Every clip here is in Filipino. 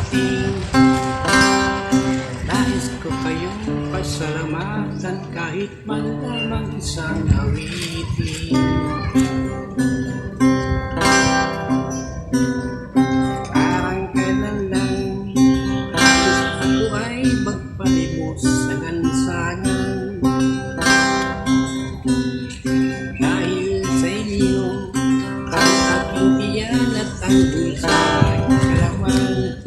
ating. Nais ko kayong pasalamatan kahit man lamang isang awitin. Parang kailan lang ako ay magpalimos sa gansangan. Dahil sa inyo ang aking tiyan at ang bulsa'y kalaman.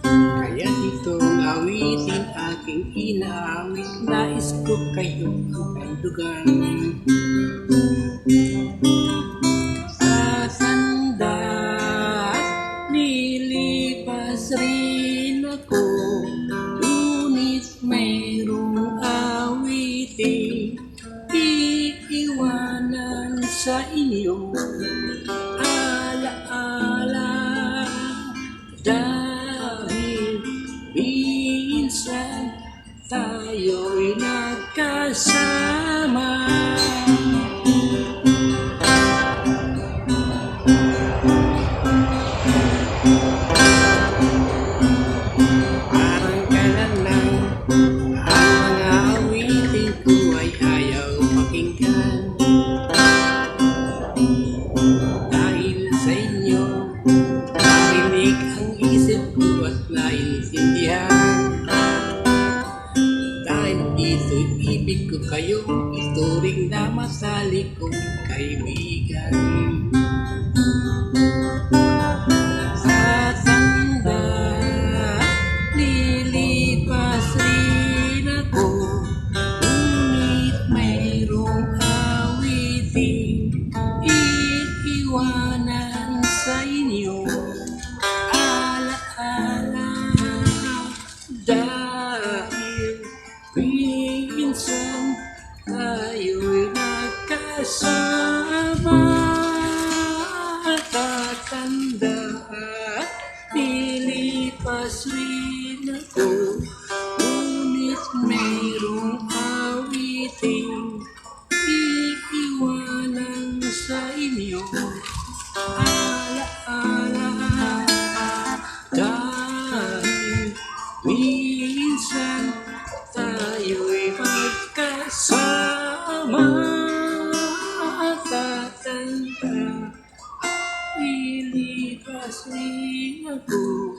Kaya itong awitin aking inaawit, nais ko kayong kapandugan. Tatanda at nilipas rin ako, ngunit mayroong awitin iiwanan sa inyo. Alaala dahil minsan tayo'y nagkasama. Parang kailan lang ang mga awitin ko ay ayaw pakinggan. Dahil sa inyo marinig ang isip ko at naintindihan. Dahil ito'y ibig ko kayo, ituring na masali kong kaibigan. Tatanda, lilipas rin ako, ngunit mayroong awitin iiwanan sa inyo. Alaala dahil minsan tayo'y nagkasama. Tatanda, nilipas rin ako, ngunit mayroong awitin iiwanan sa inyo. Alaala dahil minsan tayo'y magkasama. Tatanda, lilipas rin ako,